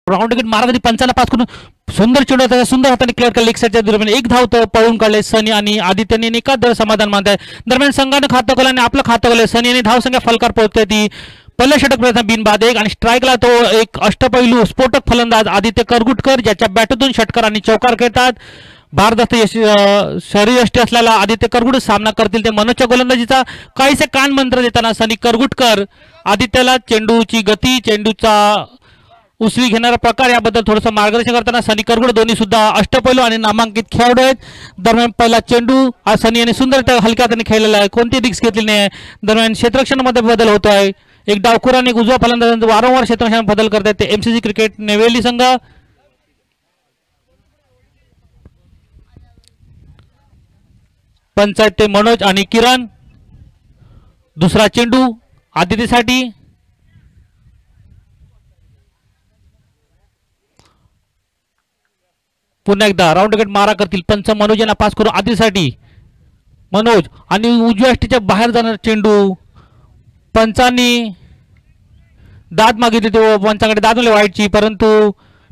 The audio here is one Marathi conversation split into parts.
राऊंड विकेट मारा तरी पंचाला पास करून सुंदर चेंडू होता, सुंदर हाताने क्लिअर केला लेग साईडच्या दरम्यान. एक धाव तर पळून काढले सनी आणि आदित्यने एकाच दर समाधान मानत आहे. दरम्यान संघाने खातं खोलं आणि आपलं खातं खोलं. सनी आणि धावसंख्या फलकार पोहोचते ती. पहिल्या षटक प्रयत्न बिनबाद एक आणि स्ट्राईकला तो एक अष्टपैलू स्फोटक फलंदाज आदित्य करगुटकर ज्याच्या बॅटतून षटकार आणि चौकार खेळतात. भारदस्त शरीरयष्टी असलेला आदित्य करगुट सामना करतील ते मनोजच्या गोलंदाजीचा. काहीसे कान मंत्र देताना सनी करगुटकर आदित्यला चेंडूची गती, चेंडूचा उसवी घेणारा प्रकार याबद्दल थोडंसं मार्गदर्शन करताना सनी करगुट दोन्ही सुद्धा अष्टपैलू आणि नामांकित खेळाडू आहेत. दरम्यान पहिला चेंडू हा सनी यांनी सुंदर हलक्या हाताने खेळलेला आहे, कोणती रिस्क घेतली नाही. दरम्यान क्षेत्ररक्षणामध्ये बदल होतो आहे. एक डावखुरा आणि उजवा फलंदाज वारंवार क्षेत्ररक्षणात बदल करतात ते एमसीसी क्रिकेट नेवेली संघ. पंचायत ते मनोज आणि किरण. दुसरा चेंडू आदित्यसाठी. पुन्हा एकदा राऊंड विकेट मारा करतील पंच. मनोज यांना पास करून आदित्यसाठी. मनोज आणि उजव्या अष्टीच्या बाहेर जाणार चेंडू. पंचांनी दाद मागितली ते पंचांकडे दाद मिळाली वाईटची, परंतु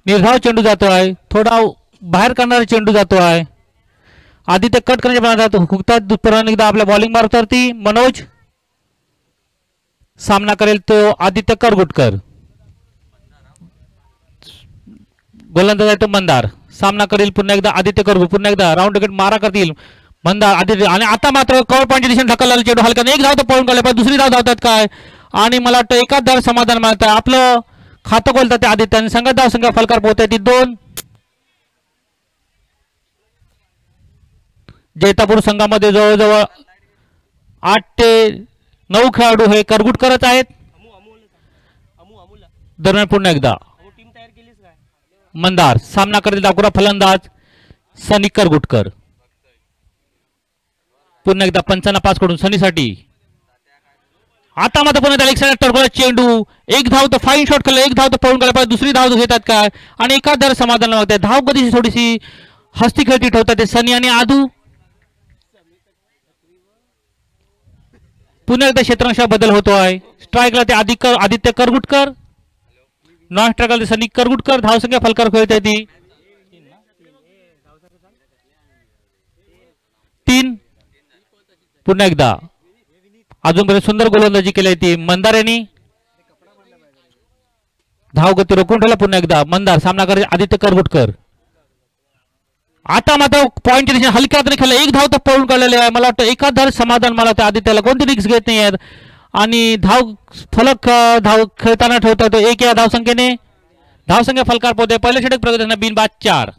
निर्धाव चेंडू जातो आहे, थोडा बाहेर काढणारा चेंडू जातो आहे. आदित्य कट करण्याच्या प्रयत्नात हुकतात पुन्हा एकदा आपल्या बॉलिंग मारतावरती. मनोज सामना करेल तो आदित्य करगुटकर. गोलंदाज आहे तो मंदार. सामना करेल पुन्हा एकदा आदित्य करगुट. पुन्हा एकदा राऊंड विकेट मारा करतील मंदार आदित्य. आणि आता मात्र कव्हर पॉईंटच्या दिशेने ढकलला चेंडू हलका. एक धाव तर पळून काढले पण दुसरी धाव धावतात काय आणि मला वाटतं एकाच धाव समाधान मिळत आहे. आपलं खातं खोलतात ते आदित्य आणि संघात धाव संख्या फलकार पोहत ती 2. जैतापूर संघामध्ये जवळजवळ 8 ते 9 खेळाडू हे करगुटकरच आहेत. दरम्यान पुन्हा एकदा मंदार सामना करतील डावखुरा फलंदाज सनी करगुटकर. पुन्हा एकदा पंचांना पास करून सनीसाठी. आता मात्र पुन्हा लेग साईड टर्गोला चेंडू. एक धाव तर फाईन शॉट केलं, एक धाव तर पळून काढला, दुसरी धाव घेतात काय आणि एकाच दर समाधान मागतात. धाव गतीची थोडीशी हस्ती खेळती ठेवतात ते सनी आणि आदू. पुन्हा एकदा क्षेत्ररक्षणात बदल होतो आहे. स्ट्राईकला ते आदित्य करगुटकर, नॉन स्ट्राईकला ते सनी करगुटकर. धावसंख्या फलकार खेळते ती 3. पुन्हा एकदा अजूनपर्यंत सुंदर गोलंदाजी केली ती मंदार यांनी. धाव गती रोखून ठेवला. पुन्हा एकदा मंदार सामना करे आदित्य करगुटकर. आता मात्र पॉईंटच्या दिशेने हलक्या हाताने खेळला. एक धाव तर पळून काढलेले आहे. मला वाटतं एकाच धाव समाधान मला वाटतं आदित्यला. कोणती रिक्स घेत नाही आहेत आणि धाव फलक धाव खेळताना ठेवता तो 1 या धावसंख्येने. धावसंख्या फलकार पोहोचते. पहिल्या षटक प्रगती बिनबाद 4.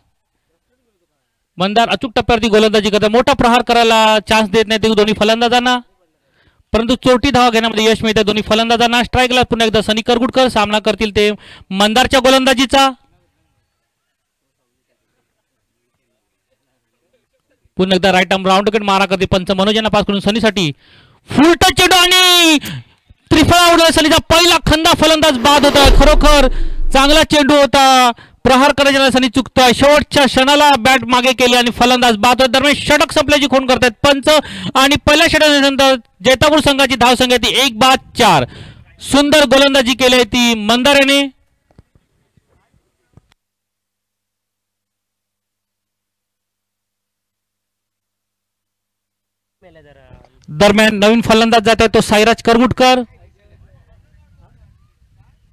मंदार अचूक टप्प्यावरती गोलंदाजी करतात. मोठा प्रहार करायला चान्स देत नाही ते दोन्ही फलंदाजांना, परंतु चोटी धावा घेण्यामध्ये यश मिळते दोन्ही फलंदाजांना. स्ट्राईकला पुन्हा एकदा सनी करगुटकर सामना करतील ते मंदारच्या गोलंदाजीचा. पुन्हा एकदा राईट आर्म राऊंड विकेट मारा करते पंच. मनोज यांना पास करून सनीसाठी. फुल टच चेंडू आणि त्रिफळा उडला. सनीचा पहिला खंदा फलंदाज बाद होता. खरोखर चांगला चेंडू होता. प्रहार करायला सनी चुकतोय. शेवटच्या क्षणाला बॅट मागे केली आणि फलंदाज बाद होत. दरम्यान षटक संपल्याची खूण करतात पंच आणि पहिल्या षटकानंतर जैतापूर संघाची धावसंख्या ती 1-4. सुंदर गोलंदाजी केली ती मंदार याने. दरम्यान नवीन फलंदाज जात आहे तो साईराज करगुटकर.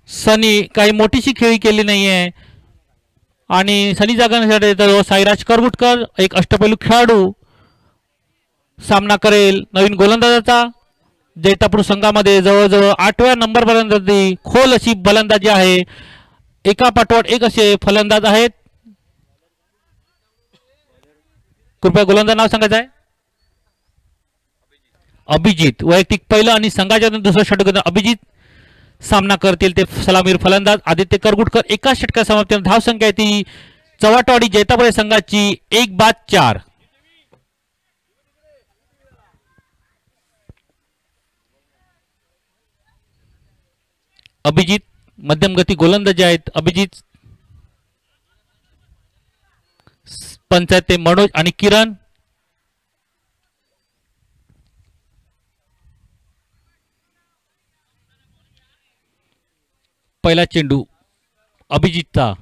सनी काही मोठीशी खेळी केली नाहीये आणि सनी जागांसाठी तो साईराज करगुटकर एक अष्टपैलू खेळाडू सामना करेल नवीन गोलंदाजाचा. जैतापूर संघामध्ये जवळजवळ 8व्या नंबरपर्यंत खोल अशी फलंदाजी आहे. एका पाठोपाठ एक असे फलंदाज आहेत. कृपया गोलंदाज नाव सांगायचं आहे. अभिजित वैयक्तिक पहिलं आणि संघाच्या दुसरं षटक अभिजित सामना करतील ते सलामीर फलंदाज आदित्य करगुटकर. एकाच षटका समाप्ती. धावसंख्या ती चव्हाटवाडी जैतापूर संघाची 1-4. अभिजित मध्यम गती गोलंदाजी आहेत. अभिजित. पंचायत ते मनोज आणि किरण. पहिला चेंडू अभिजितचा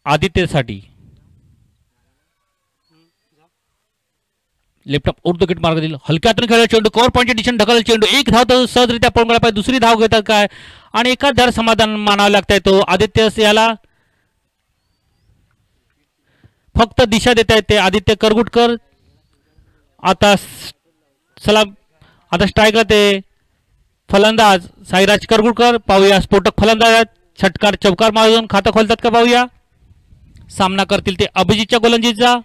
आदित्यसाठी लेफ्ट उर्द विकेट मार्ग दिला हलक्यातून खेळला चेंडू कव्हर पॉईंटच्या दिशेने ढकलला चेंडू एक धाव तर सहजरित्या पळून गेला पाहिजे दुसरी धाव घेतात काय आणि एकाच धार समाधान मानावं लागतंय तो आदित्य याला फक्त दिशा देत आहेत ते आदित्य करगुटकर आता सलाम आता स्ट्राईकला ते फलंदाज साईराज करगुटकर पाहूया स्फोटक फलंदाज षटकार चौकार मारून खातं खोलतात का पाहूया सामना करतील ते अभिजितच्या गोलंदाजीचा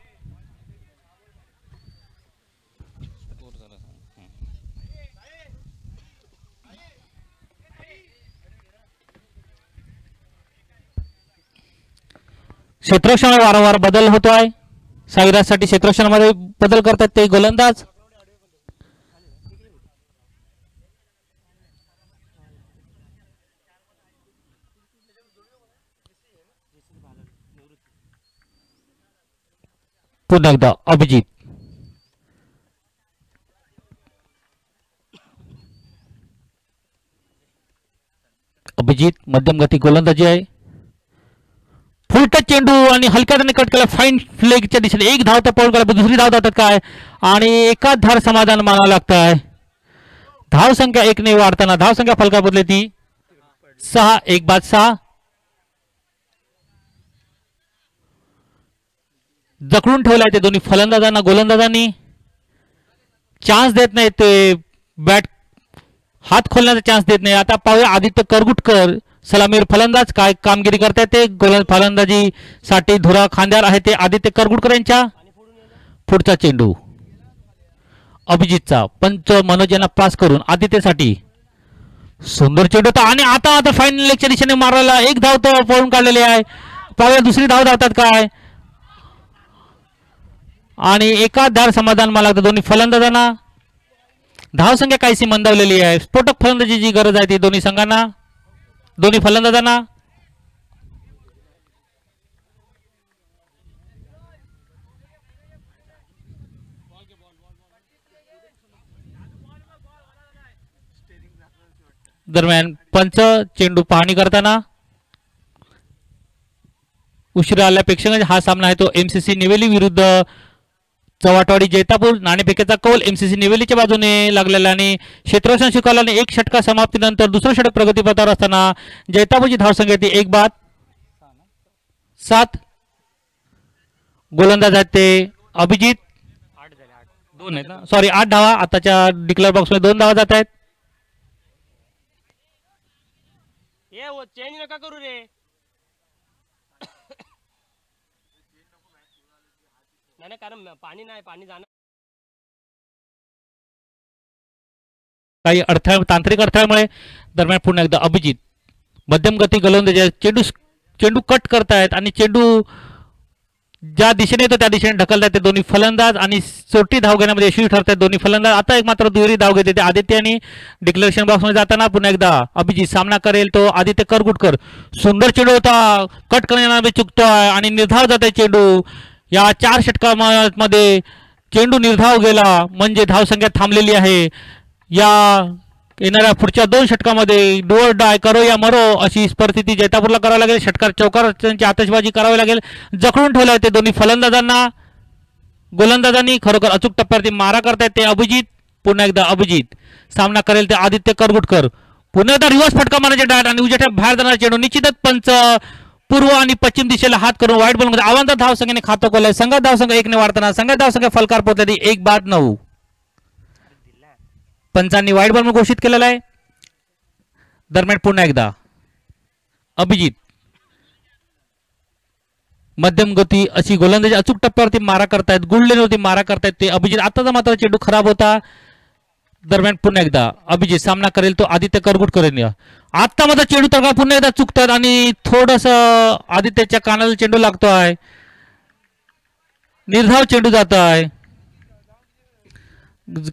क्षेत्ररक्षण वारंवार बदल होतोय साईराजसाठी क्षेत्ररक्षणामध्ये बदल करतात ते गोलंदाज पुन्हा एकदा अभिजित मध्यम गती गोलंदाजी आहे फुलटा चेंडू आणि हलक्याने कट केला फाईन फ्लेगच्या दिशेने एक धाव तर पळून गेला दुसरी धाव जातात काय आणि एकाच धार समाधान मानावं लागतं आहे धाव संख्या 1 ने वाढताना धाव संख्या फलका बदले ती 6 एक बाद 6 जखडून ठेवलाय ते दोन्ही फलंदाजांना गोलंदाजांनी चान्स देत नाही ते बॅट हात खोलण्याचा चान्स देत नाही आता पाहूया आदित्य करगुटकर सलामीर फलंदाज काय कामगिरी करतायत ते फलंदाजी साठी धुरा खांद्यावर आहे ते आदित्य करगुटकर यांच्या पुढचा चेंडू अभिजितचा पंच मनोज यांना पास करून आदित्यसाठी सुंदर चेंडू होता आणि आता आता फायनल लेगच्या दिशेने मारायला एक धाव तर पळून काढलेली आहे पाहूया दुसरी धाव धावतात काय आणि एकाच धार समाधान मला लागतं दोन्ही फलंदाजांना धाव संख्या काहीशी मंदावलेली आहे स्फोटक फलंदाजीची गरज आहे ती दोन्ही संघांना दोन्ही फलंदाजांना दरम्यान पंच चेंडू पाहणी करताना उशिरा आल्यापेक्षा हा सामना आहे तो एमसीसी निवेली विरुद्ध चव्हाटवाडी जैतापूर नाणेफेकीचा कौल एमसीसी निवेलीच्या बाजूने लागलेला आणि क्षेत्ररक्षण स्वीकारल्याने एक षटका समाप्तीनंतर दुसरं षटक प्रगतीपथावर असताना जैतापूरची धावसंख्या ती 1 बाद 7 गोलंदाज आहेत ते अभिजित 2 आहेत ना सॉरी 8 धावा आताच्या डिक्लेअर बॉक्समध्ये 2 धावा जात आहेत चेंज नका करू रे नाही कारण पाणी नाही पाणी जाणार काही तांत्रिक अडथळ्यामुळे दरम्यान पुन्हा एकदा अभिजित मध्यम गती गोलंदाजी चेंडू कट करतायत आणि चेंडू ज्या दिशेने येतो त्या दिशेने ढकलतात ते दोन्ही फलंदाज आणि चोटी धाव घेण्यामध्ये यशस्वी ठरतात दोन्ही फलंदाज आता एक मात्र दुहेरी धाव घेते ते आदित्य आणि डिक्लेरेशन बॉक्समध्ये जाताना पुन्हा एकदा अभिजित सामना करेल तो आदित्य करगुटकर सुंदर चेंडू होता कट करण्यामध्ये चुकतोय आणि निर्धाव जात आहे चेंडू या 4 षटकामध्ये चेंडू निर्धाव गेला म्हणजे धावसंख्या थांबलेली आहे या येणाऱ्या पुढच्या 2 षटकामध्ये डू डाय करो या मरो अशी परिस्थिती जैतापूरला करावी लागेल षटकार चौकारांची आतषबाजी करावी लागेल जखडून ठेवलं ते दोन्ही फलंदाजांना गोलंदाजांनी खरोखर अचूक टप्प्यावरती मारा करतायत ते अभिजित पुन्हा एकदा अभिजित सामना करेल ते आदित्य करगुटकर पुन्हा एकदा रिव्हर्स फटका मारण्याचे डाट आणि उजेठ्या बाहेर जाणारा चेंडू निश्चितच पंच पूर्व आणि पश्चिम दिशेला हात करून वाईट बॉलमध्ये आव्हानात्मक धावसंख्येने खातं खोललंय संघात धावसंख्या 1 ने वाढताना संघात धावसंख्या फलकार पोहोचली 1 बाद 9 पंचांनी वाईट बॉल घोषित केलेला आहे दरम्यान पुन्हा एकदा अभिजित मध्यम गती अशी गोलंदाजी अचूक टप्प्यावरती मारा करतायत गुळलेवरती मारा करतायत ते अभिजित आताचा मात्र चेंडू खराब होता दरम्यान पुन्हा एकदा अभिजित सामना करेल तो आदित्य करगुटकर आता मात्र चेंडू तर पुन्हा एकदा चुकतात आणि थोडस आदित्यच्या कानाला चेंडू लागतो आहे निर्धाव चेंडू जात आहे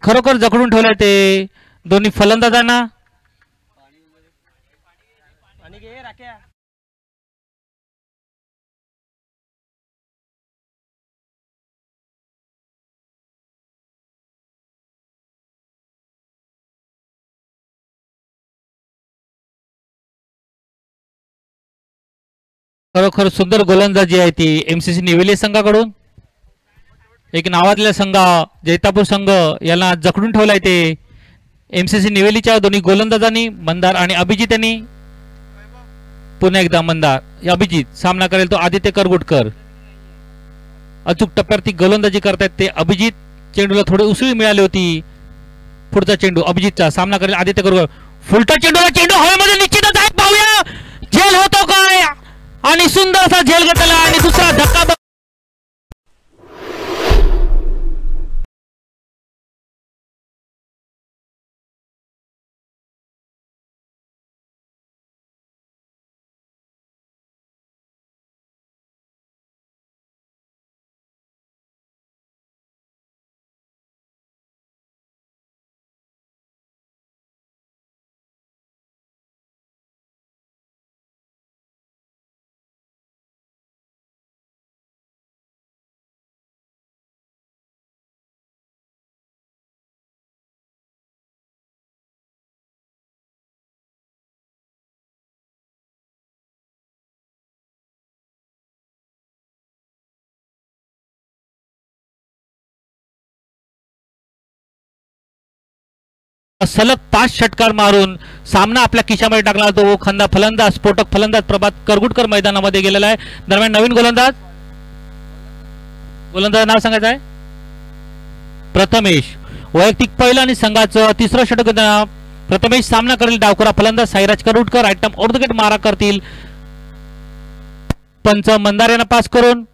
खरोखर जखडून ठेवलाय ते दोन्ही फलंदाजांना खरोखर सुंदर गोलंदाजी आहे ती एमसीसी निवेली संघाकडून. एक नावातल्या संघ जैतापूर संघ याला जखडून ठेवलाय ते एमसीसी निवेलीच्या दोन्ही गोलंदाजांनी मंदार आणि अभिजित यांनी. पुन्हा एकदा मंदार अभिजित सामना करेल तो आदित्य करगुटकर. अचूक टप्प्यावरती गोलंदाजी करतायत ते अभिजित. चेंडूला थोडी उसळी मिळाली होती. पुढचा चेंडू अभिजितचा सामना करेल आदित्य करगुटकर. फुलटा चेंडूला चेंडू हवेमध्ये निश्चितच आहे. पाहूया झेल होतो काय आणि सुंदर असा झेल घेतला आणि दुसरा धक्का. सलग 5 षटकार मारून सामना आपल्या खिशामध्ये टाकला. तो खंदा फलंदाज स्फोटक फलंदाज प्रभात करगुटकर मैदानामध्ये गेलेला आहे. दरम्यान नवीन गोलंदाज नाव सांगायचं आहे प्रथमेश. वैयक्तिक पहिला आणि संघाचं तिसरं षटक. प्रथमेश सामना करेल डावखुरा फलंदाज साईराज करगुटकर. आयटम ऑर्धगेट मारा करतील पंच मंदार यांना पास करून.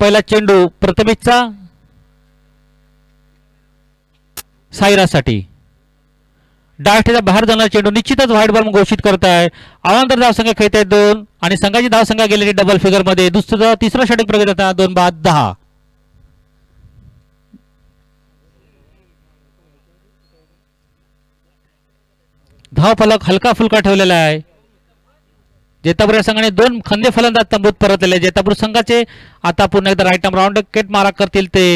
पहिला चेंडू प्रथमेशचा साईराजसाठी. डायरेक्टच्या बाहेर जाणारा चेंडू निश्चितच व्हाईट बॉल घोषित करताय. अवांतर धावसंख्या खेळत आहेत 2 आणि संघाची धावसंख्या गेलेली डबल फिगर मध्ये. दुसरं तिसरं षटक प्रगत होता 2 बाद 10. धाव फलक हलका फुलका ठेवलेला आहे. जैतापूर या संघाने 2 खंदे फलंदाज तंबूत परतलेले. जैतापूर संघाचे आता पुन्हा एकदा राईट आर्म राऊंड केट मारा करतील ते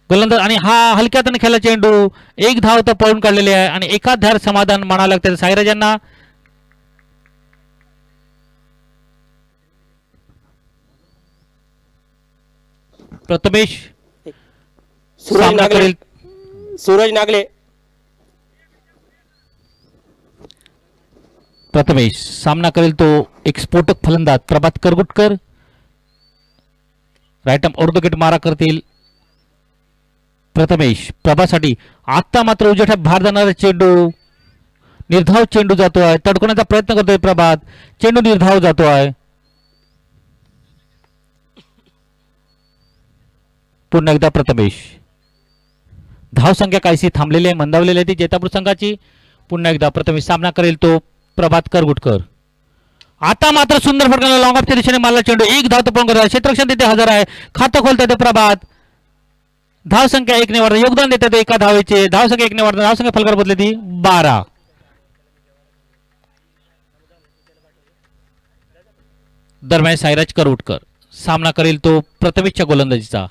गोलंदाज. आणि हा हलक्यात खेळला चेंडू. 1 धाव तर पळून काढलेली आहे आणि एका धार समाधान म्हणावं लागतं साईराज यांना. प्रथमेश सामना करेल सूरज नागले. प्रथमेश सामना करेल तो एक स्फोटक फलंदाज प्रभात करगुटकर. राईट आर्म ऑर्धोगेट मारा करतील प्रथमेश. प्रभासाठी आता मात्र उजेठा बाहेर जाणारा चेंडू निर्धाव चेंडू जातो आहे. तडकवण्याचा प्रयत्न करतोय प्रभात. चेंडू निर्धाव जातो आहे. पुन्हा एकदा प्रथमेश. धावसंख्या काहीशी थांबलेली आहे मंदावलेली आहे ती जैतापूर संघाची. पुन्हा एकदा प्रथमेश सामना करेल तो प्रभात करगुटकर. आता मात्र सुंदर फटका लॉंग ऑफच्या दिशेने मारला चेंडू. 1 धाव तर पळून क्षेत्ररक्षण तिथे हजर आहे. खातं खोलतात ते प्रभात. धावसंख्या 1 ने वाढतात. योगदान देतात एका धावेचे. धावसंख्या 1 ने वाढतात. धावसंख्या फलकार बदलली ती 12. दरम्यान साईराज करगुटकर सामना करेल तो प्रथमेशच्या गोलंदाजीचा.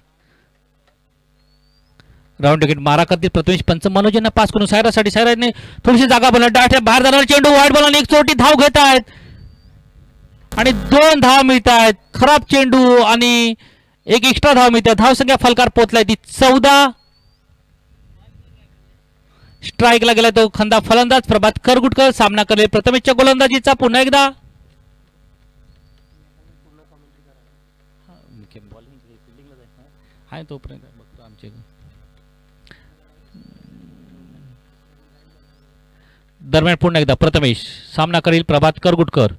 राऊंड विकेट मारा करतील प्रथमेश. पंच मनोज यांना पास करून साईराजसाठी. साईराजने थोडीशी जागा बनवली. डायरेक्ट बाहेर जाणार चेंडू व्हाईट बॉल आणि 1 चोटी धाव घेत आहेत आणि 2 धाव मिळत आहेत. खराब चेंडू आणि 1 एक्स्ट्रा धाव मिळते. धावसंख्या फलकार पोहोचलाय ती 14. स्ट्राईकला गेला तो खंदा फलंदाज प्रभात करगुटकर. सामना करेल प्रथमेशच्या गोलंदाजीचा. पुन्हा एकदा तोपर्यंत बघतो आमचे. दरम्यान पुन्हा एकदा प्रथमेश सामना करेल प्रभात करगुटकर.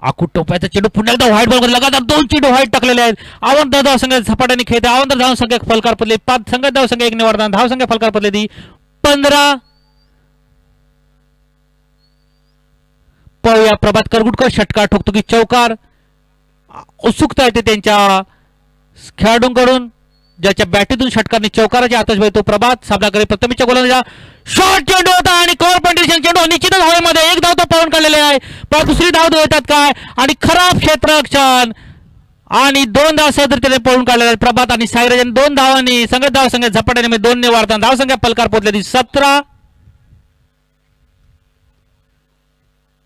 आखूट टोपायचा चेंडू पुन्हा एकदा व्हाईट बॉल लगातार 2 चेंडू व्हाईट टाकलेले आहेत. अवंतर धावसंख्या झपाट्याने खेळते. अवंतर धावसंख्या फलकार पडले 5. संघात धावसंख्या 1 ने वाढतात. धावसंख्या फलकार पडले ती 15. पाहूया प्रभात करगुटकर षटकार ठोकतो की चौकार. उत्सुकता येते त्यांच्या खेळाडूंकडून. ज्याच्या बॅटीतून षटकारने चौकाराची आतषबाजी तो प्रभात. सामना करेल प्रथमेशच्या गोलंदाजा. शॉर्ट चेंडू होता आणि कव्हर पॉइंटेशन चेंडू निश्चितच हवेमध्ये. 1 धाव तो पळून काढलेले आहे. पण दुसरी धाव देतात काय आणि खराब क्षेत्ररक्षण आणि 2 धाव सहजरित्याने पळून काढलेले आहेत प्रभात आणि साईराज. 2 धावांनी संघात धावसंख्या झपाट्याने 2 ने वाढतात. धावसंख्या फलकार पोहोचली 17.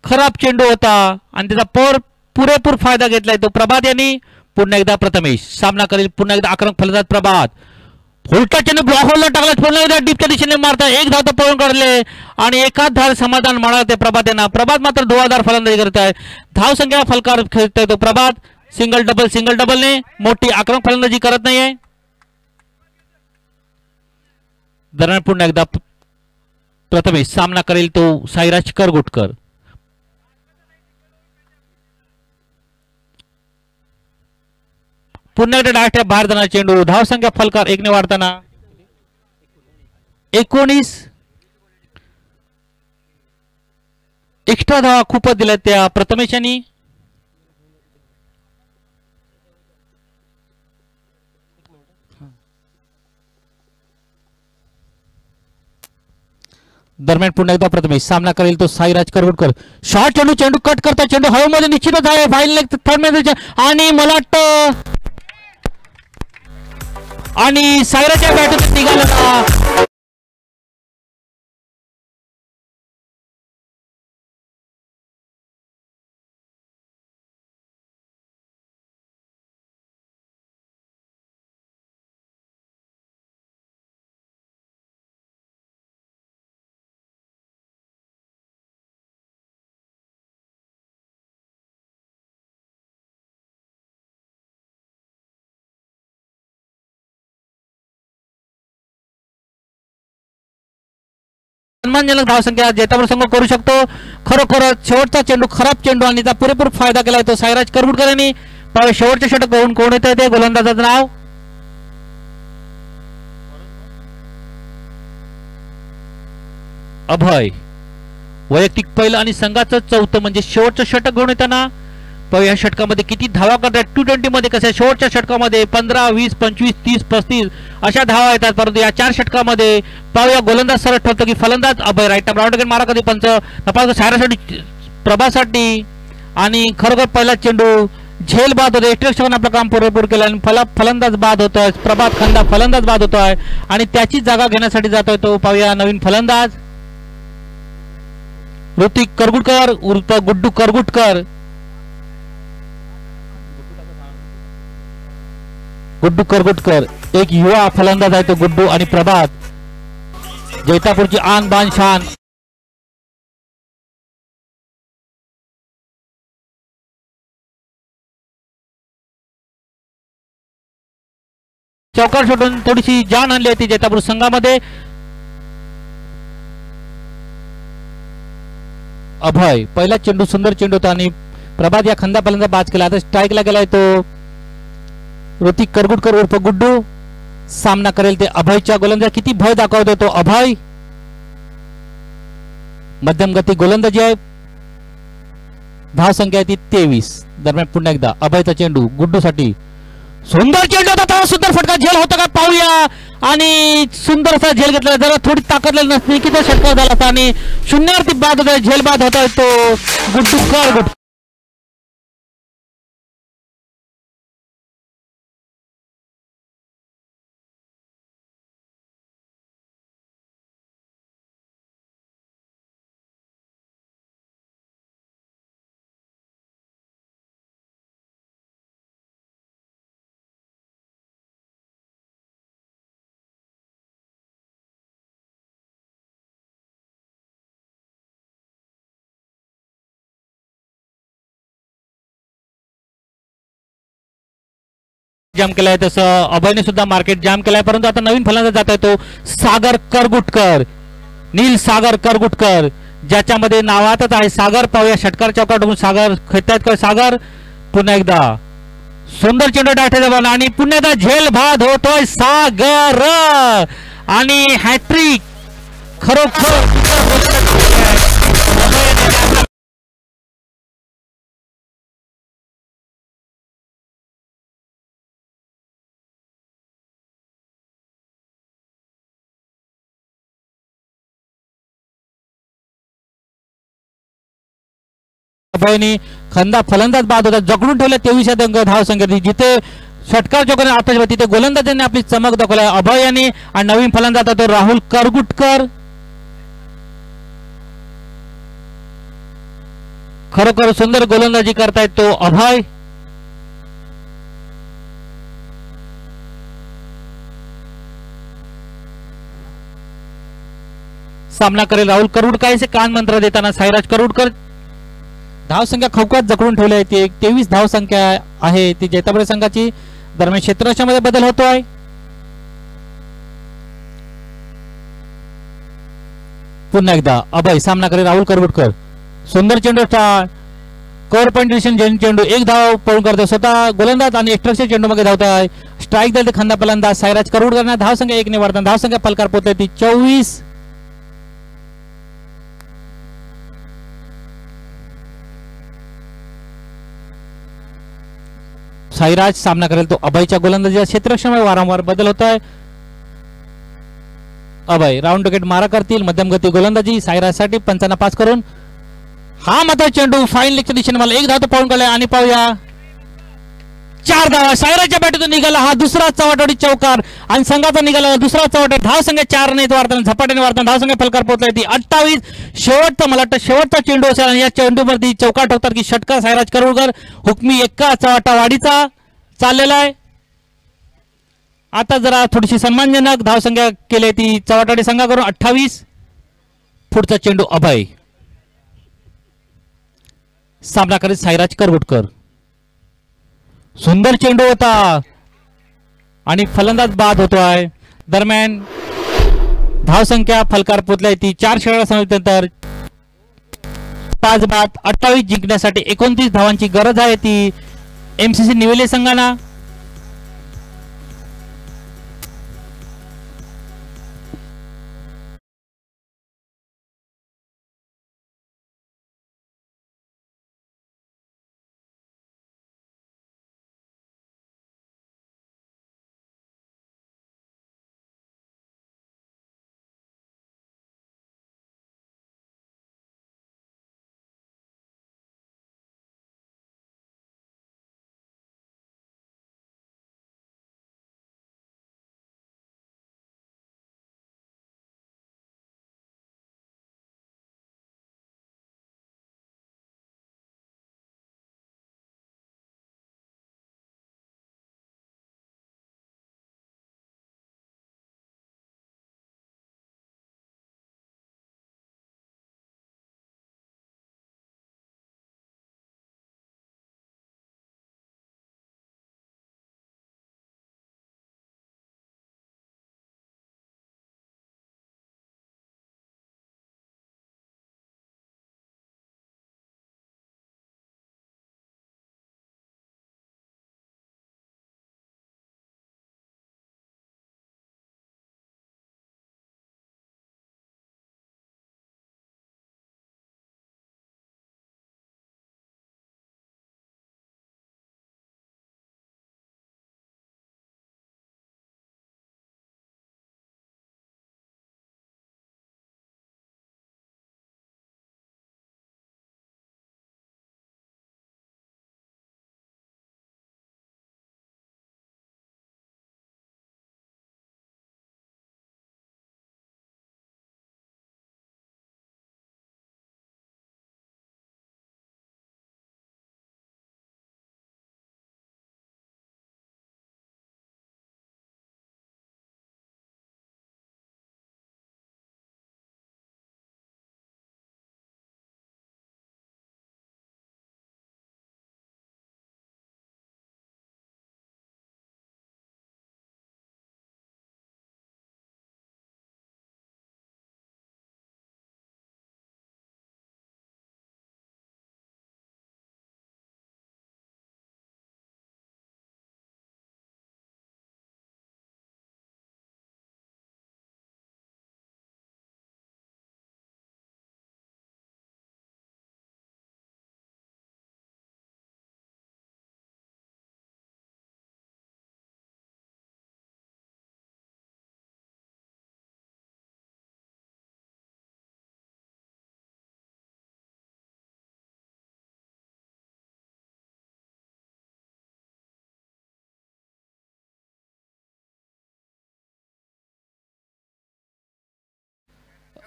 खराब चेंडू होता आणि त्याचा पॉवर पुरेपूर फायदा घेतलाय तो प्रभात यांनी. पुन्हा एकदा प्रथमेश सामना करेल. पुन्हा एकदा आक्रमक फलंदाज प्रभात. उलटा चेंडू ब्लॉक होलला टाकला. पुन्हा एकदा डीपच्या दिशेने मारता. एक धाव तर पळून काढले आणि एकाच धाव समाधान म्हणाले प्रभात यांना. प्रभात मात्र धुवाधार फलंदाजी करत आहे. धाव संख्या फलकार खेळतोय तो प्रभात. सिंगल डबलने मोठी आक्रमक फलंदाजी करत नाहीये. दरम्यान पुन्हा एकदा प्रथमेश सामना करेल तो साईराज करगुटकर. पुन्हा एकदा डायरेक्ट बाहेर जाणार चेंडू. धाव संख्या फलकार 1 ने वाढताना 19. एक्स्ट्रा धावा खूपच दिल्या त्या प्रथमेश यांनी. दरम्यान पुन्हा एकदा प्रथमेश सामना करेल तो साईराज करगुटकर. शॉर्ट चेंडू कट करता. चेंडू हवेमध्ये निश्चितच आहे. फाईल लेग थर्ड मध्ये आणि मला वाटतं आणि साईराजच्या बॅटून निघाला. सन्मानजनक धावसंख्या जैतापूर संघ करू शकतो. खरोखर शेवटचा चेंडू खराब चेंडू आणि त्याचा पुरेपूर फायदा केलाय तो साईराज करगुटकर यांनी. शेवटचे षटक होऊन कोण येत आहे ते गोलंदाजाचं नाव अभय. वैयक्तिक पहिलं आणि संघाचं चौथं म्हणजे शेवटचं षटक घेऊन येताना या षटकामध्ये किती धावा करतात. T20 मध्ये कसं शेवटच्या षटकामध्ये 15, 20, 25, 30, 35 अशा धावा येतात. परंतु या 4 षटकामध्ये पाहूया गोलंदाज सरळ ठरतो की फलंदाज अभय. राईट राऊंड मारा कधी पंच तपास सायरासाठी प्रभासाठी आणि खरोखर पहिला चेंडू झेल बाद होतो. एक्स्ट्रा आपलं काम पुरेपूर केलं आणि फलंदाज बाद होतोय. प्रभात खंदा फलंदाज बाद होतोय आणि त्याची जागा घेण्यासाठी जातोय तो. पाहूया नवीन फलंदाज ऋतिक करगुटकर उर्फ गुड्डू करगुटकर. गुड्डू करगुटकर एक युवा फलंदाज आहे तो गुड्डू. आणि प्रभात जैतापूरची आन बान शान. चौकार शोधून थोडीशी जान आणली होती जैतापूर संघामध्ये. अभय पहिला चेंडू सुंदर चेंडू होता आणि प्रभात या खंदा फलंदाज बाद केला. आता स्ट्राईकला गेलाय तो ऋतिक करगुटकर उर्फ गुड्डू. सामना करेल ते अभयच्या गोलंदाज. किती भय दाखवतो तो अभय. मध्यम गती गोलंदाजी आहे. धाव संख्या आहे ती 23. दरम्यान पुन्हा एकदा अभयचा चेंडू गुड्डू साठी. सुंदर चेंडू होता. सुंदर फटका. झेल होता का पाहूया आणि सुंदर असा झेल घेतला. जरा थोडी ताकद नसली की षटकार झाला असता आणि शून्यावरती बाद होता. झेल बाद होता तो गुड्डू करगुटकर. जाम केलाय तसं अभयने सुद्धा मार्केट जाम केलाय. परंतु आता नवीन फलंदाज जात आहे तो सागर करगुटकर. नील सागर करगुटकर ज्याच्यामध्ये नावातच आहे सागर. पाहूया षटकार चौकाटून सागर खेळतायत. सागर पुन्हा एकदा सुंदर चेंडू डायरेक्ट आणि पुन्हा एकदा झेल बाद होतोय सागर आणि हॅट्रिक. खरोखर अभयने खंदा फलंदाज बाद होता. जकडून ठेवल्या 23 अंक धाव संख्या. जिथे षटकार चौकाने आताच तिथे गोलंदाजांनी आपली चमक दाखवली अभय यांनी. आणि नवीन फलंदाज तो राहुल करगुटकर. खरोखर सुंदर गोलंदाजी करतायत तो अभय. सामना करेल राहुल करुडकर. कान मंत्र देताना साईराज करुडकर. धावसंख्या खवकात जखडून ठेवली आहे. ती 23 धावसंख्या आहे ती जैतापडे संघाची. दरम्यान क्षेत्ररक्षणामध्ये बदल होतोय. पुन्हा एकदा अभय सामना करेल राहुल करवटकर. सुंदर चेंडू कव्हर पॉइंट चेंडू. एक धाव पळून करतो स्वतः गोलंदाज आणि एक्स्ट्राच्या चेंडू मध्ये धावत आहे. स्ट्राईक द्याल खंदा फलंदाज साईराज करवटकर. धावसंख्या 1 ने वाढताना धावसंख्या फलकार पोहोचते ती 24. साईराज सामना करेल तो अभयच्या गोलंदाजीच्या. क्षेत्ररक्षणामध्ये वारंवार बदल होत आहे. अभय राऊंड विकेट मारा करतील. मध्यम गती गोलंदाजी साईराज साठी. 55 पास करून हा मात्र चेंडू फाईन लेगच्या दिशेने मला एक धाव तो पळून काढला आणि पाहूया 4 धावा साईराजच्या बॅटून निघाला. हा दुसरा चव्हाटवाडी चौकार आणि संघाचा निघाला दुसरा चव्हाट. धावसंख्या 4 ने वाढताना झपाट्याने वाढताना धावसंख्या फलकार पोहोचला ती 28. शेवटचा मला वाटतं शेवटचा चेंडू असेल आणि या चेंडूवरती चौकार ठोकतात की षटकार साईराज करवटकर. हुकमी एक्का चव्हाटा वाढीचा चाललेला आहे. आता जरा थोडीशी सन्मानजनक धावसंख्या केली ती चव्हाटवाडी संघाकडून 28. पुढचा चेंडू अभय सामना करीत साईराज करवटकर. सुंदर चेंडू होता आणि फलंदाज बाद होतोय. दरम्यान धावसंख्या फलकार पोचलाय ती 4 षटकानंतर 5 बाद 28 जिंकण्यासाठी 29 धावांची गरज आहे ती एमसीसी निवेले संघांना.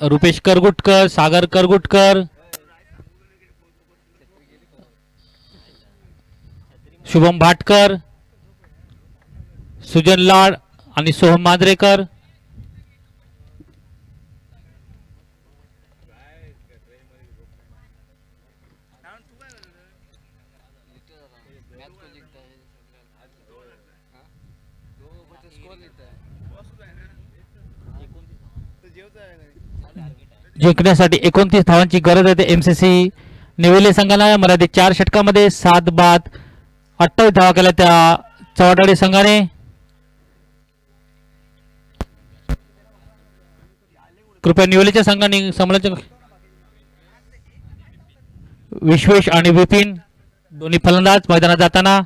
रुपेश करगुटकर, सागर करगुटकर, शुभम भाटकर, सुजन लाड आणि सोहम मांजरेकर. जिंकण्यासाठी 29 धावांची गरज आहे. एमसीसी निवेले संघाला मर्यादित 4 षटकामध्ये 7 बाद 28 धावा केल्या त्या चव्हाटवाडी संघाने. कृपया निवेलेच्या संघाने समालोचक विश्वेश आणि विपिन दोन्ही फलंदाज मैदानात जाताना.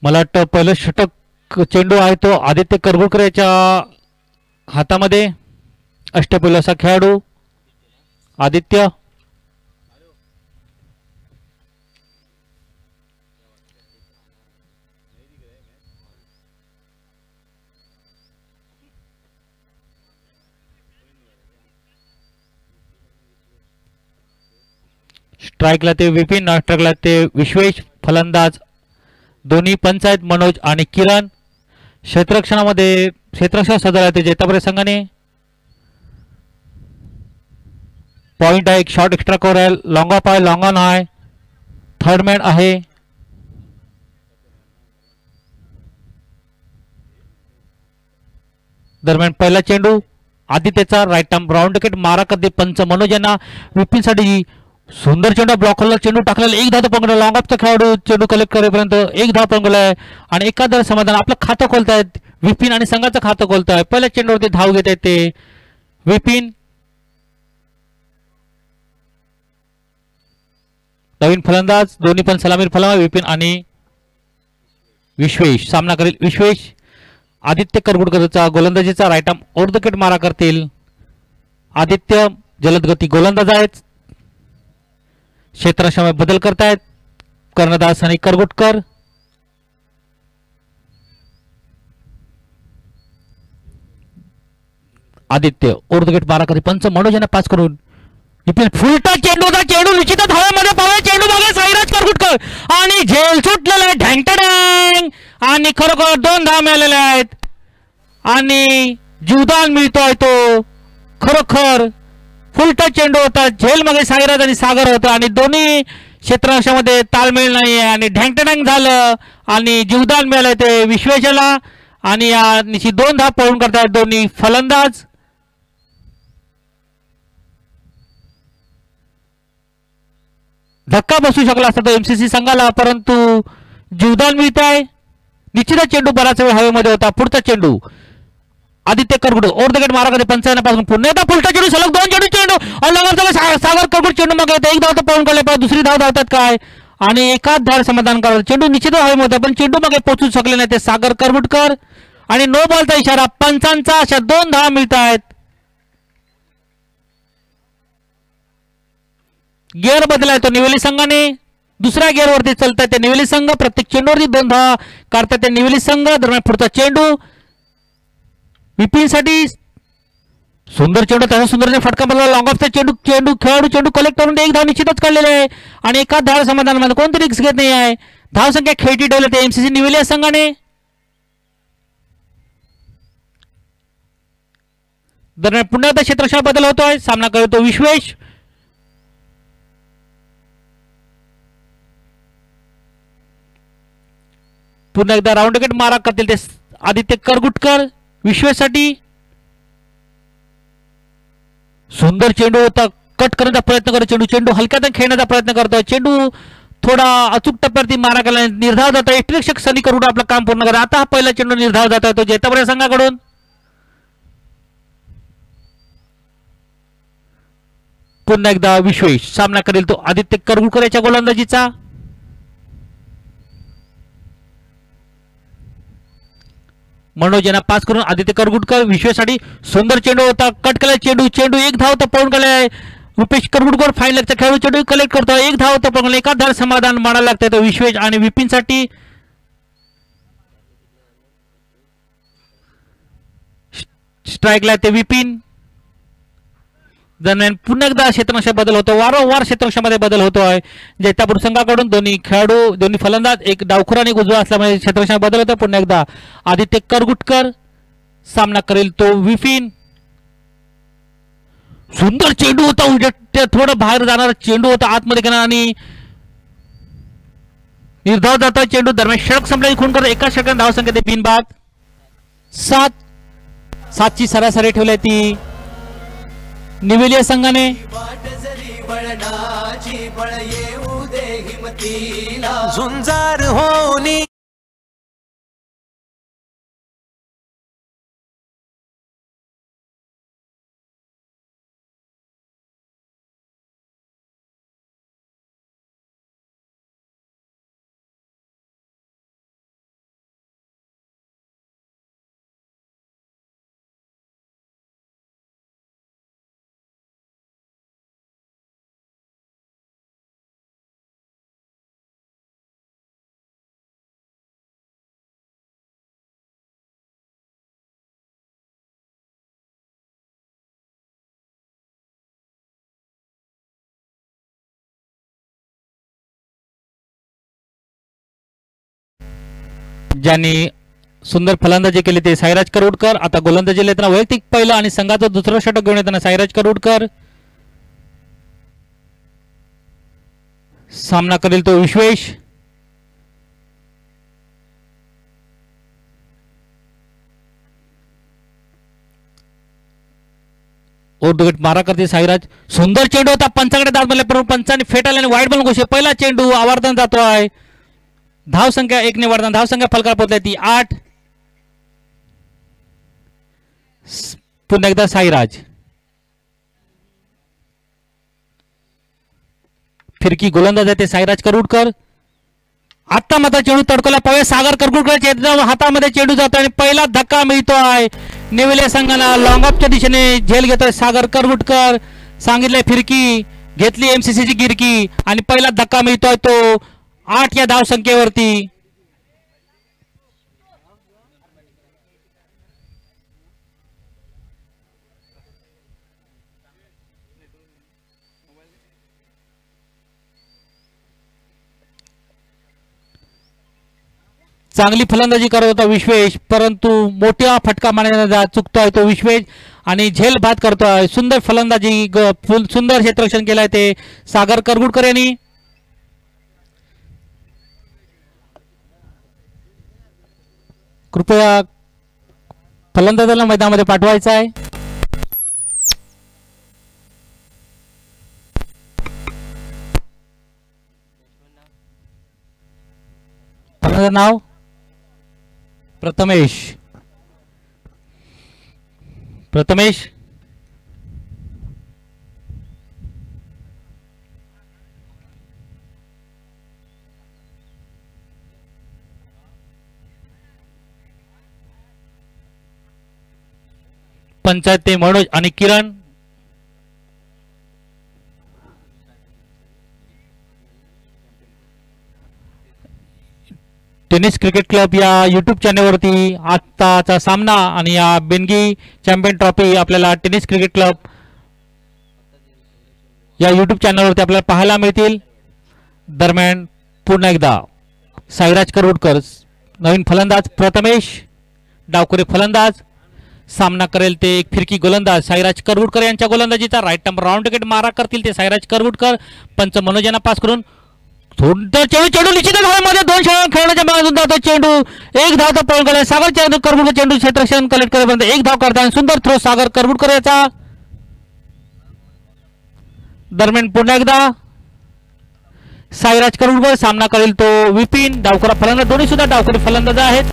मला वाटतं पहिलं षटक चेंडू आहे तो आदित्य करगुळकर याच्या हातामध्ये. अष्टपैलू असा खेळाडू आदित्य. स्ट्राईकला ते विपिन, नॉन स्ट्राईकला ते विश्वेश. फलंदाज दोन्ही पंच आहेत मनोज आणि किरण. क्षेत्ररक्षणामध्ये क्षेत्ररक्षण सदर आहे ते जैतापुरे संघाने. पॉइंट आहे, एक शॉट एक्स्ट्रा कव्हर आहे, लॉंग ऑफ आहे, लॉंग ऑन आहे, थर्ड मॅन आहे. दरम्यान पहिला चेंडू आदित्यचा राईट आर्म राऊंड विकेट मारा करते पंच मनोज यांना. विपिनसाठी सुंदर चेंडू ब्लॉक होलला चेंडू टाकलेला. एक धाव पंगड लॉंग ऑफचा खेळाडू चेंडू कलेक्ट करेपर्यंत एक धाव पंगलाय आणि एकादर समाधान आपलं खातं खोलतायत विपिन आणि संघाचं खातं खोलताय. पहिल्या चेंडूवरती धाव घेत आहेत ते विपिन. नवीन फलंदाज दोन्ही पण सलामीर फलंदाज विपिन आणि विश्वेश सामना करेल. विश्वेश आदित्य करगुडकरचा गोलंदाजीचा right arm over the wicket मारा करतील. आदित्य जलदगती गोलंदाज आहेत. क्षेत्ररक्षणामध्ये बदल करतायत कर्णदास आणि करगुटकर. आदित्य ओव्हर द विकेट मारा करते पंच मनोज यांना पास करून विपिन फुलटा चेंडूचा चेंडू निश्चितच हवेमध्ये पावला. चेंडू मागे साईराज करगुटकर आणि झेल सुटलेला आहे ढँगटडँग आणि खरोखर 2 धाव मिळालेल्या आहेत आणि जीवदान मिळतोय तो. खरोखर फुलटा चेंडू होता. झेल मागे साईराज आणि सागर होता आणि दोन्ही क्षेत्ररक्षणामध्ये ताळमेळ नाही आहे आणि ढँगटडँग झालं आणि जीवदान मिळालं ते विश्वेशाला आणि या निशी 2 धाव पळून करतायत दोन्ही फलंदाज. धक्का बसू शकला असता तो एमसीसी संघाला परंतु जीवदान मिळत आहे. निश्चितच चेंडू बराच वेळ हवेमध्ये होता. पुढचा चेंडू आदित्य करगुड ओव्हर द विकेट मारा करते पंचायतपासून पुन्हा एकदा फुलटा चेंडू सलग 2 चेंडू चेंडू सागर करगुड चेंडू मागे एक धाव तर पळून काढले दुसरी धाव धावतात काय आणि एकाच धार समाधान करतात. चेंडू निश्चित हवेमध्ये पण चेंडू मागे पोहोचू शकले नाही ते सागर करगुटकर आणि नो बॉलचा इशारा पंचांचा. अशा 2 धावा मिळत आहेत. गिअर बदलाय तो निवेली संघाने. दुसऱ्या गिअरवरती चालतात ते निवेली संघ. प्रत्येक चेंडूवरती 2 धावा काढतात ते निवेली संघ. दरम्यान पुढचा चेंडू विपिनसाठी सुंदर चेंडू त्याचा सुंदर फटका मारला. लॉंग ऑफचा चेंडू खेळाडू चेंडू कलेक्ट करून 1 धाव निश्चितच काढलेले आहे आणि एकाच धाव समाधानामध्ये कोणतरी रिस्क घेत नाही आहे. धाव संख्या खेळती ठेवली ते एमसीसी निवेली संघाने. दरम्यान पुन्हा एकदा क्षेत्ररक्षण बदल होतोय. सामना करतो विश्वेश. पुन्हा एकदा राऊंड विकेट मारा करतील ते आदित्य करगुटकर. विश्वेसाठी सुंदर चेंडू होता. कट करण्याचा प्रयत्न करतो चेंडू हलक्यात खेळण्याचा प्रयत्न करतो. चेंडू थोडा अचूक टप्प्यावरती मारा केला. निर्धाव जातो. यष्टिरक्षक सनी करून आपलं काम पूर्ण करा. आता हा पहिला चेंडू निर्धाव जात आहे तो जैतापुरे संघाकडून. पुन्हा एकदा विश्वेश सामना करेल तो आदित्य करगुटकर याच्या गोलंदाजीचा. मनोज यांना पास करून आदित्य करगुटकर विश्वेसाठी सुंदर चेंडू होता, कट केला चेंडू, चेंडू एक धाव तर पळून गेलाय. रुपेश करगुटकर फाईन लेगचा खेळाडू चेंडू कलेक्ट करतो, एक धाव तर पळून एका धार समाधान मानायला लागतंय. तो विश्वेश आणि विपिनसाठी स्ट्राईकला ते विपिन. दरम्यान पुन्हा एकदा क्षेत्ररक्षणात बदल होतो, वारंवार क्षेत्ररक्षणामध्ये बदल होतोय. जैतापूर संघाकडून दोन्ही खेळाडू, दोन्ही फलंदाज, एक डावखुरा आणि उजवा असल्यामुळे क्षेत्ररक्षणात बदल होतो. पुन्हा एकदा आदित्य करगुटकर सामना करेल तो विपिन. सुंदर चेंडू होता, उलट थोडं बाहेर जाणारा चेंडू होता, आतमध्ये गेला आणि निर्धाव जातो चेंडू. दरम्यान षटक संपल्याची खून करतो, एका षटकात धावसंख्या ते बिनबाद 7ची सरासरी ठेवली ती निवेलिया संघाने. झुंजार होनी ज्यांनी सुंदर फलंदाजी केली ते साईराज करवडकर. आता गोलंदाजी येताना वैयक्तिक पहिलं आणि संघाचं दुसरं षटक घेऊन येताना साईराज करवडकर. सामना करेल तो विश्वेश. ओरडुगट मारा करते साईराज. सुंदर चेंडू होता, पंचाकडे दाद मारले परंतु पंचाने फेटाळले आणि वाईट बॉल घोषित. पहिला चेंडू आवर्तन जातोय. धावसंख्या 1 ने वाढताना धावसंख्या फलकावर पोहोचली ती 8. पुन्हा एकदा साईराज. फिरकी गोलंदाज आहे ते साईराज करवडकर. आता मात्र चेंडू तडकवला पाहिजे सागर करगुटकर हातामध्ये चेंडू जातो आणि पहिला धक्का मिळतोय नेविले संघाला. लॉंग ऑफच्या दिशेने झेल घेतोय सागर करगुटकर. सांगितलंय फिरकी घेतली एमसीसीची गिरकी आणि पहिला धक्का मिळतोय तो 8 या धावसंख्येवरती. चांगली फलंदाजी करत होता विश्वेश, परंतु मोठा फटका मारण्याचा चुकतोय तो विश्वेश आणि झेल बाद करतोय. सुंदर फलंदाजी, सुंदर क्षेत्ररक्षण केलंय ते सागर करगुटकर यांनी. कृपया फलंदाजाला मैदानामध्ये पाठवायचं आहे. फलंदाज नाव प्रथमेश. प्रथमेश पंचायत ते मनोज आणि किरण. टेनिस क्रिकेट क्लब या यूट्यूब चॅनलवरती आजचा सामना आणि या बेनगी चॅम्पियन ट्रॉफी आपल्याला टेनिस क्रिकेट क्लब या यूट्यूब चॅनलवरती आपल्याला पाहायला मिळतील. दरम्यान पुन्हा एकदा साईराज करवडकर नवीन फलंदाज, प्रथमेश डावखुरे फलंदाज. सामना करेल ते एक फिरकी गोलंदाज साईराज करवडकर यांच्या गोलंदाजीचा. राईट नंबर राऊंड विकेट मारा करतील ते साईराज करवडकर. पंच मनोज यांना पास करून चेंडू निश्चित धावामध्ये 2 खेळण्याच्या मागे जातो चेंडू. एक धाव तर पळून गेला सागर करवडकर. चेंडू क्षेत्ररक्षण कलेक्ट करेपर्यंत एक धाव करताना सुंदर थ्रो सागर करवडकर याचा. दरम्यान पुन्हा एकदा साईराज करवडकर. सामना करेल तो विपिन. डावखुरा फलंदाज, दोन्ही सुद्धा डावखुरे फलंदाज आहेत.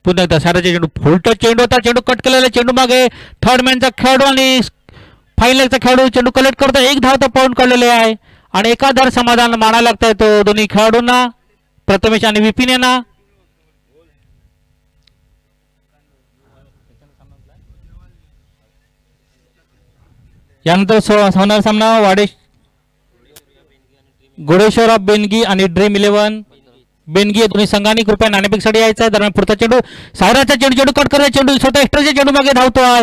पुन्हा एकदा साईराजचा चेंडू फुलटा चेंडू होता, चेंडू कट केलेला चेंडू मागे थर्ड मॅनचा खेळाडू आणि फाईन लेगचा खेळाडू चेंडू कलेक्ट करतो. एक धाव तर पळून काढलेले आहे आणि एकाधार समाधान मानायला लागतंय तो दोन्ही खेळाडूंना, प्रथमेश आणि विपिन यांना. यानंतर होणार सामना घोडेश्वर ऑफ बेनगी आणि ड्रीम 11 बेनगी या दोन्ही संघांनी कृपया नाणेफेकीसाठी यायचं आहे. दरम्यान पुढचा चेंडू सायराचा चेंडू कट करायचा चेंडू स्वतः एक्स्ट्राच्या चेंडू मागे धावतोय.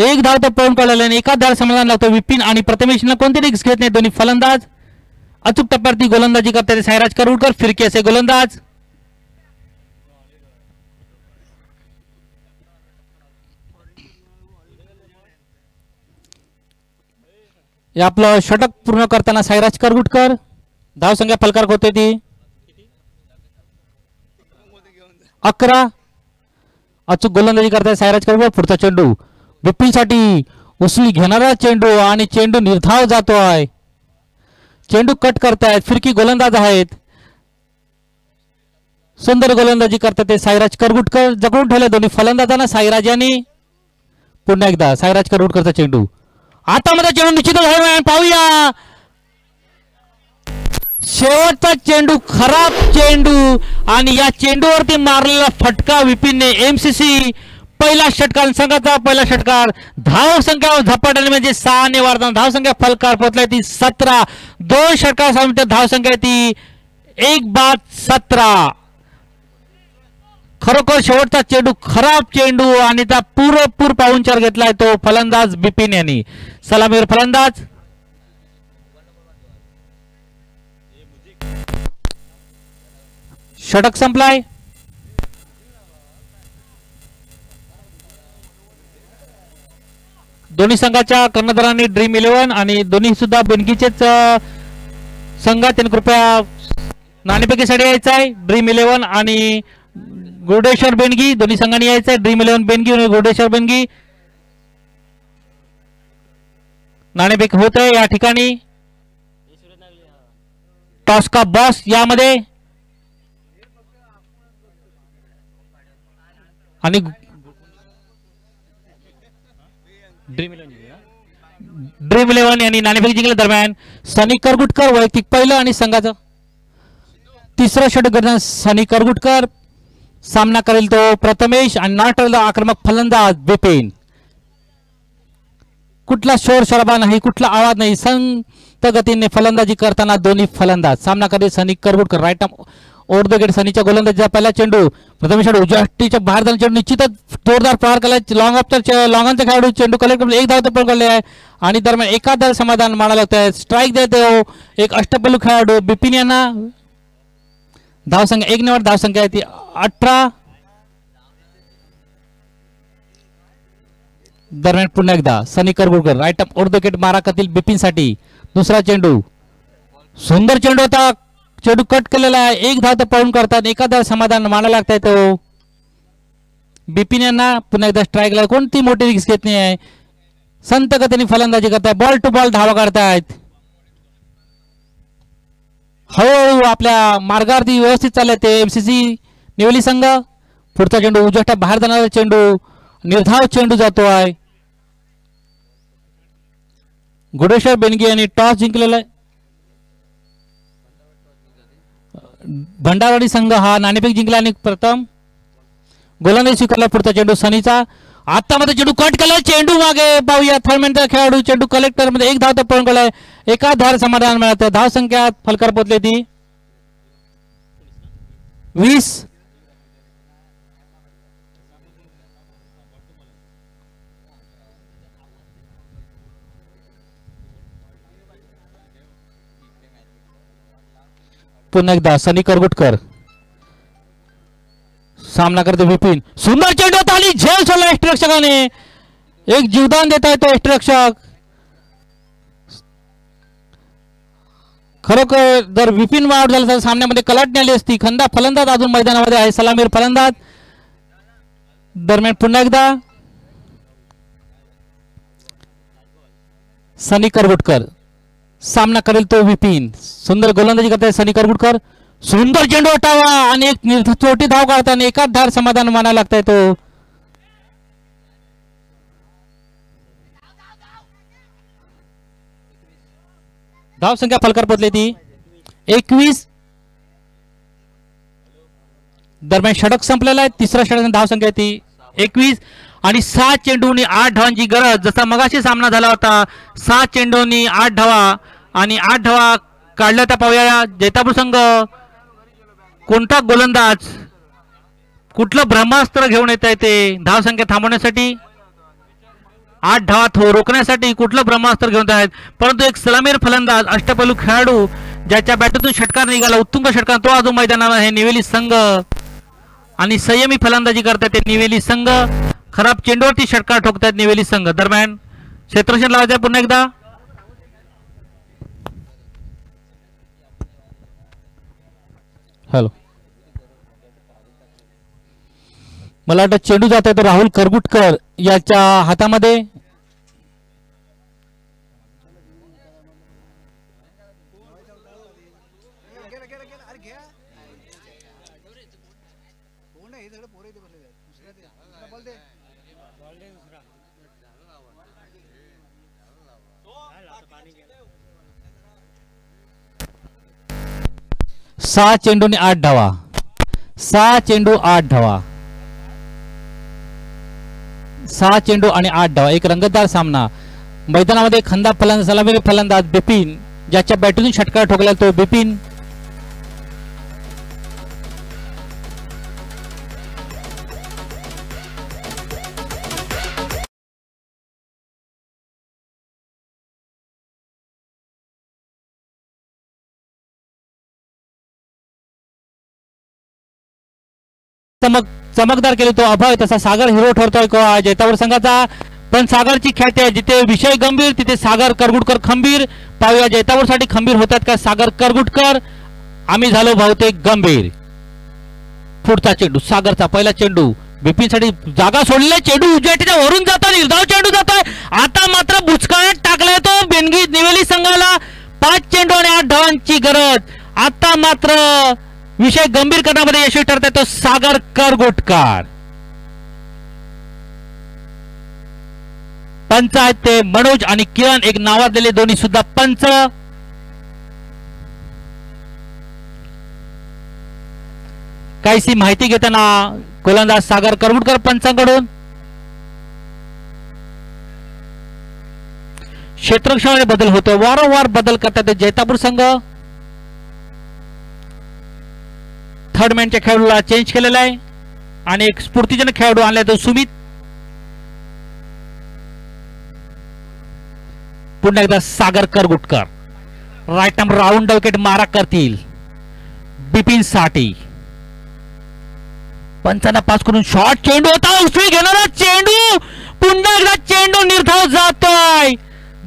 एक धाव तर पळून काढलेला आणि एका धार समाधान लागतो. विपिन आणि प्रथमेशला कोणते रिस्क घेत नाही दोन्ही फलंदाज. अचूक टप्प्यावरती गोलंदाजी करतात सायराज करुडकर, फिरकी असे गोलंदाज. आपलं षटक पूर्ण करताना सायराज करगुटकर, धाव संख्या फलकार होते ती 11. अचूक गोलंदाजी करताय सायराज करगुटकर. पुढचा चेंडू विपिन साठी उसळी घेणारा चेंडू आणि चेंडू निर्धाव जातोय. चेंडू कट करतायत, फिरकी गोलंदाज आहेत. सुंदर गोलंदाजी करतात ते सायराज करगुटकर. जगडून ठेवले दोन्ही फलंदाजांना सायराज यांनी. पुन्हा एकदा सायराज करगुटकरचा चेंडू आता मध्ये चेंडू निश्चितच आहे. पाहूया शेवटचा चेंडू, खराब चेंडू आणि या चेंडूवरती मारलेला फटका विपिनने. एमसीसी पहिला षटकार, संघाचा पहिला षटकार. धाव संख्या झपाट्याने म्हणजे 6 ने वाढताना धाव संख्या फलकार पोहोचलाय ती 17. 2 षटकार धाव संख्या ती 1/17. खरोखर शेवटचा चेंडू खराब चेंडू आणि त्या पुरेपूर पाहुणचार घेतलाय तो फलंदाज बिपिन यांनी. सलामीवर फलंदाज षटक संपलाय. दोन्ही संघाच्या कर्णधारांनी ड्रीम 11 आणि दोन्ही सुद्धा बेनगीचेच संघ, त्यांनी कृपया नाणेफेकीसाठी यायचं आहे. ड्रीम 11 आणि घोडेश्वर बेनगी दोन्ही संघांनी यायचं आहे. ड्रीम 11 बेनगी आणि घोडेश्वर बेनगी नाणेफेक होत आहे या ठिकाणी. टॉस का बॉस यामध्ये आणि ड्रीम 11 यांनी नाणेफेक जिंकल्या. दरम्यान सनी करगुटकर वैयक्तिक पहिलं आणि संघाचं तिसरं षटक करताना सनी करगुटकर. सामना करेल तो प्रथमेश आणि नाटकला आक्रमक फलंदाज बिपिन. कुठला शोर शराबा नाही, कुठला आवाज नाही, संत गतीने फलंदाजी करताना दोन्ही फलंदाज. सामना करेल Sunny Kargutkar. Right arm over the wicket सनीच्या गोलंदाजीचा पहिला चेंडू. प्रथमेश उजव्या बाहेर जाऊन चेंडू निश्चितच जोरदार प्रहार केला. लॉंगॉनचा खेळाडू चेंडू कलेक्ट एक धाव पण काढले आहे आणि दरम्यान एकाधार समाधान मानायला लागतंय. स्ट्राईक देतो एक अष्टपैलू खेळाडू बिपिन यांना. धावसंख्या 1 ने धावसंख्या आहे ती 18. दरम्यान पुन्हा एकदा सनी करगुटकर राईट अप ओव्हर द गेट माराकातील बिपिन साठी दुसरा चेंडू. सुंदर चेंडू होता, चेंडू कट केलेला आहे. एक धाव तर पळून करतात, एखादा समाधान मानायला लागतंय तो बिपिन यांना. पुन्हा एकदा स्ट्राईकला कोणती मोठी रिस्क घेत नाही आहे. संत गतीने फलंदाजी करताय, बॉल टू बॉल धावा काढतायत. हळूहळू आपल्या मार्गावरती व्यवस्थित चालले ते एमसीसी निवली संघ. पुढचा चेंडू उजव्या बाहेर जाणारा चेंडू, निर्धाव चेंडू जातो आहे. घोडेश्वर बेनगी यांनी टॉस जिंकलेला आहे. भंडारवाडी संघ हा नाणेफेक जिंकला आणि प्रथम गोलंदाजी स्वीकारला. पुढचा चेंडू सनीचा. आता मध्ये चेंडू कट केला, चेंडू मागे पाहूया. थर्डमॅनचा खेळाडू चेंडू कलेक्टर मध्ये एक धाव तर पळून गेलाय. एका धार समाधान मिळत. धाव संख्या फलकार पोहोचली ती 20. पुन्हा एकदा सनी करगुटकर. सामना करते विपिन. सुंदर चेंडू होता आणि झेल सोडला यष्टिरक्षकाने. एक जीवदान देत आहे तो यष्टिरक्षक. खरोखर जर विपिन आउट झाला तर सामन्यामध्ये कलाटणी आली असती. खंदा फलंदाज अजून मैदानामध्ये आहे, सलामीर फलंदाज. दरम्यान पुन्हा एकदा सनी करगुटकर. सामना करेल तो विपिन. सुंदर गोलंदाजी करताय सनी करगुटकर. सुंदर चेंडू हटावा आणि एक छोटी धाव काढताना एकाच धार समाधान मानायला लागतंय तो. धाव संख्या फलकार पोहोचली ती 21. दरम्यान षटक संपलेला आहे. तिसरा षटक धाव संख्या ती 21 आणि 6 चेंडूंनी 8 धावांची गरज. जसा मगाशी सामना झाला होता 6 चेंडूंनी 8 धावा आणि 8 धावा काढल्या. त्या पाहूया जैतापूर संघ कोणता गोलंदाज कुठलं ब्रह्मास्त्र घेऊन येत आहे ते धाव संख्या थांबवण्यासाठी 8 धावा रोखण्यासाठी कुठलं ब्रह्मास्त्र घेऊन आहेत. परंतु एक सलामीर फलंदाज अष्टपैलू खेळाडू ज्याच्या बॅटूतून षटकार निघाला उत्तुंग षटकार तो अजून मैदानावर आहे. निवेली संघ आणि संयमी फलंदाजी करतात ते निवेली संघ. खराब चेंडूवरती षटकार ठोकतात निवेली संघ. दरम्यान क्षेत्ररक्षण लावायचं पुन्हा एकदा. हॅलो मला वाटतं चेंडू जात आहे तो राहुल करगुटकर याच्या हातामध्ये. सहा चेंडूने 8 धावा. 6 चेंडू 8 धावा. 6 चेंडू आणि 8 धावा. एक रंगतदार सामना. मैदानामध्ये खंदा फलंदाज सलामीर फलंदाज बिपिन ज्याच्या बॅटून षटकार ठोकला तो बिपिन. चमकदार केली तो अभय. तसा सागर हिरो ठरतोय जैतापूर संघाचा. पण सागरची ख्याती आहे जिथे विषय गंभीर तिथे सागर करगुटकर खंबीर. पाहूया जैतापूर साठी खंबीर होतात का सागर करगुटकर. आम्ही झालो बहुतेक गंभीर. पुढचा चेंडू सागरचा पहिला चेंडू बिपिन साठी जागा सोडले. चेंडू उजेटीच्या वरून जाता निर्धाव चेंडू जात आहे. आता मात्र बुचकाळ्यात टाकलाय तो बेनगी निवेली संघाला. 5 चेंडू आणि 8 धावांची गरज. आता मात्र विषय गंभीर करण्यामध्ये यशस्वी ठरत आहे तो सागर करगुटकर. पंच आहेत ते मनोज आणि किरण एक नावाजलेले दोन्ही सुद्धा पंच. काहीशी माहिती घेताना गोलंदाज सागर करगुटकर पंचांकडून. क्षेत्ररक्षणामध्ये बदल होतो. वारंवार बदल करतात जैतापूर संघ. थर्ड मॅनच्या खेळाडूला चेंज केलेला आहे आणि एक स्फूर्तिजनक खेळाडू आणलाय तो सुमित. पुन्हा एकदा सागर करगुटकर राईट आर्म राऊंड विकेट मारा करतील बिपिन साठी. पंचांना पास करून शॉर्ट चेंडू होता. उसळी घेणारा चेंडू. पुन्हा एकदा चेंडू निर्धाव जातोय.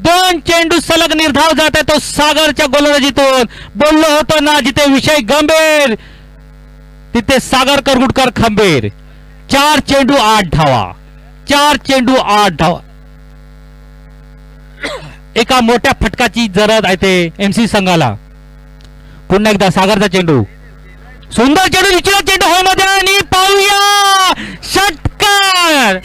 2 चेंडू सलग निर्धाव जात आहे तो सागरच्या गोलंदाजीतून. बोललो होतो ना जिथे विषय गंभीर तिथे सागर करगुटकर खंबीर. 4 चेंडू 8 धावा. 4 चेंडू 8 धावा. एका मोठ्या फटकाची जरज आहे ते एमसी संघाला. पुन्हा एकदा सागरचा चेंडू. सुंदर चेंडू निचरा चेंडू होमध्ये आणि पाहूया षटकार.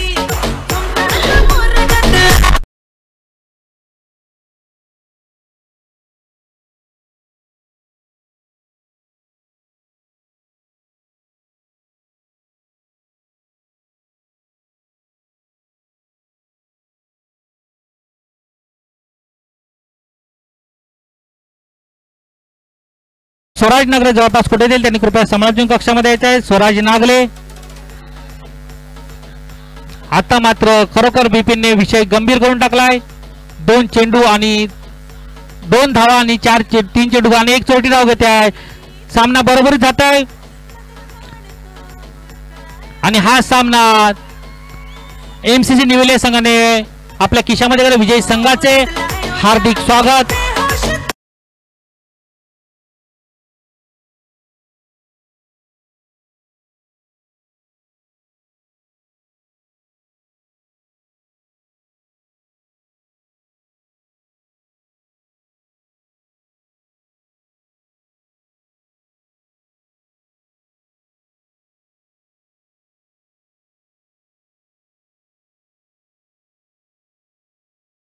स्वराज नागले जवळपास कुठे देईल त्यांनी कृपया समालोचन कक्षामध्ये यायचं आहे. स्वराज नागले. आता मात्र खरोखर बिपिनने विषय गंभीर करून टाकलाय. 2 चेंडू आणि 2 धावा आणि 3 चेंडू आणि 1 चोटी धाव घेते आहे. सामना बरोबरीत जात आहे आणि हा सामना एमसीसी निवेली संघाने आपल्या खिशामध्ये विजयी संघाचे हार्दिक स्वागत.